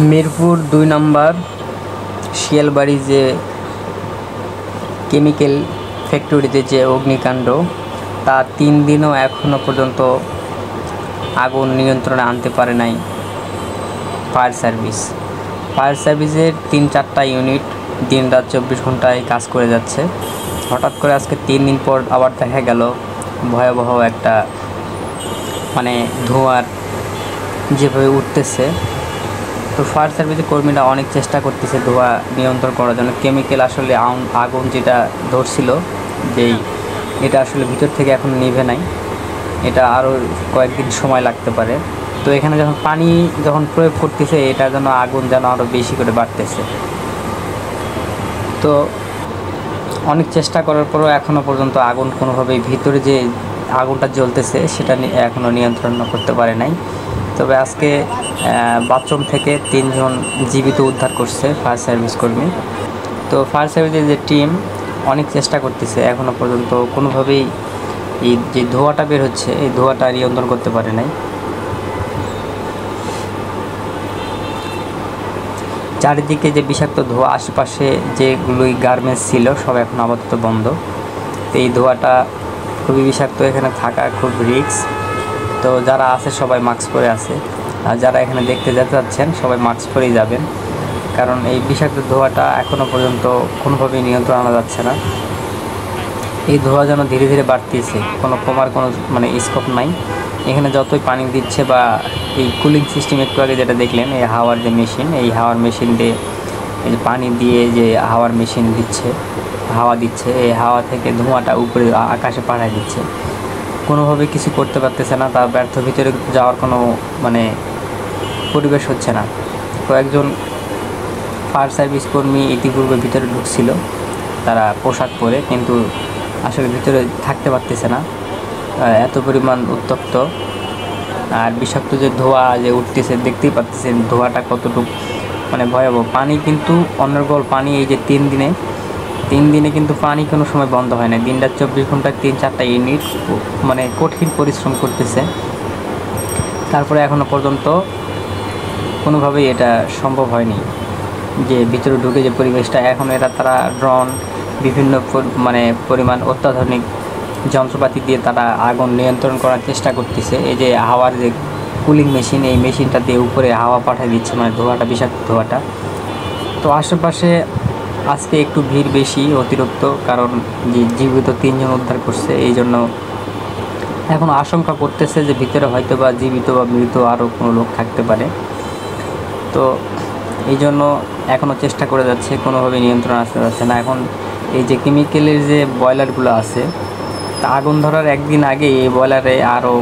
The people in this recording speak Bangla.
মিরপুর ২ নম্বর শিয়ালবাড়ি যে কেমিক্যাল ফ্যাক্টরিতে যে অগ্নিকাণ্ড, তা ৩ দিনও এখনও পর্যন্ত আগুন নিয়ন্ত্রণে আনতে পারে নাই ফায়ার সার্ভিস। ফায়ার সার্ভিসের ৩-৪টা ইউনিট দিনরাত ২৪ ঘন্টায় কাজ করে যাচ্ছে। হঠাৎ করে আজকে ৩ দিন পর আবার দেখা গেল ভয়াবহ একটা ধোঁয়ার যেভাবে উঠতেছে। তো ফায়ার সার্ভিসের কর্মীরা অনেক চেষ্টা করতেছে ধোঁয়া নিয়ন্ত্রণ করার জন্য। কেমিক্যাল আসলে আগুন যেটা ধরছিল এটা আসলে ভিতর থেকে এখন নিভে নাই, এটা আরও কয়েকদিন সময় লাগতে পারে। তো এখানে যখন পানি প্রয়োগ করতেছে, এটা যেন আগুন আরও বেশি করে বাড়তেছে। তো অনেক চেষ্টা করার পরও এখনও পর্যন্ত আগুন কোনোভাবেই ভিতরে যে আগুনটা জ্বলতেছে সেটা এখনও নিয়ন্ত্রণ করতে পারে নাই। তবে আজকে বাথরুম থেকে ৩ জন জীবিত উদ্ধার করছে ফায়ার সার্ভিস কর্মী। তো ফায়ার সার্ভিসের যে টিম অনেক চেষ্টা করতেছে, এখনও পর্যন্ত কোনোভাবেই এই যে ধোঁয়াটা বের হচ্ছে এই ধোঁয়াটা নিয়ন্ত্রণ করতে পারে নাই। চারিদিকে যে বিষাক্ত ধোঁয়া, আশেপাশে যেগুলোই গার্মেন্টস ছিল সব এখন আপাতত বন্ধ। তো এই ধোঁয়াটা খুবই বিষাক্ত, এখানে থাকা খুব রিস্ক। তো যারা আছে সবাই মাস্ক পরে আছে, আর যারা এখানে দেখতে যেতে যাচ্ছেন সবাই মাস্ক পরেই যাবেন, কারণ এই বিষাক্ত ধোঁয়াটা এখনও পর্যন্ত কোনোভাবেই নিয়ন্ত্রণ আনা যাচ্ছে না। এই ধোঁয়া যেন ধীরে ধীরে বাড়তেছে, কমার কোনো স্কোপ নাই। এখানে যতই পানি দিচ্ছে বা এই কুলিং সিস্টেম, একটু আগে যেটা দেখলেন এই হাওয়ার যে মেশিন, এই হাওয়ার মেশিন দিয়ে এই যে পানি দিয়ে যে হাওয়ার মেশিন হাওয়া দিচ্ছে, এই হাওয়া থেকে ধোঁয়াটা উপরে আকাশে পাঠায় দিচ্ছে। কোনোভাবে কিছু করতে পারতেছে না, তার ব্যর্থ ভিতরে যাওয়ার কোনো পরিবেশ হচ্ছে না। কয়েকজন ফায়ার সার্ভিস কর্মী ইতিপূর্বে ভিতরে ঢুকছিল তারা পোশাক পরে, কিন্তু আসলে ভিতরে থাকতে পারতেছে না, এত পরিমাণ উত্তপ্ত। আর বিষাক্ত যে ধোঁয়া যে উঠতেছে, দেখতেই পাচ্ছেন ধোঁয়াটা কতটুকু ভয়াবহ। পানি কিন্তু অনর্গল পানি, এই যে 3 দিনে কিন্তু পানি কোনো সময় বন্ধ হয় না। দিনরাত 24 ঘন্টায় 3-4টা ইউনিট কঠিন পরিশ্রম করতেছে, তারপরে এখনও পর্যন্ত কোনোভাবেই এটা সম্ভব হয়নি যে ভিতরে ঢুকে যে পরিবেশটা। এখন তারা ড্রোন, বিভিন্ন পরিমাণ অত্যাধুনিক যন্ত্রপাতি দিয়ে তারা আগুন নিয়ন্ত্রণ করার চেষ্টা করতেছে। এই যে হাওয়ার যে কুলিং মেশিন, এই মেশিনটা দিয়ে উপরে হাওয়া পাঠিয়ে দিচ্ছে, ধোঁয়াটা, বিষাক্ত ধোঁয়াটা। তো আশেপাশে আজকে একটু ভিড় বেশি, অতিরিক্ত, কারণ যে জীবিত 3 জন উদ্ধার করছে, এই জন্য এখন আশঙ্কা করতেছে যে ভিতরে হয়তো বা জীবিত বা মৃত আরও কোনো লোক থাকতে পারে। তো এই জন্য এখনও চেষ্টা করে যাচ্ছে, কোনোভাবে নিয়ন্ত্রণ আসতে যাচ্ছে না। এখন এই যে কেমিক্যালের যে বয়লারগুলো আছে, তা আগুন ধরার একদিন আগে এই বয়লারে আরও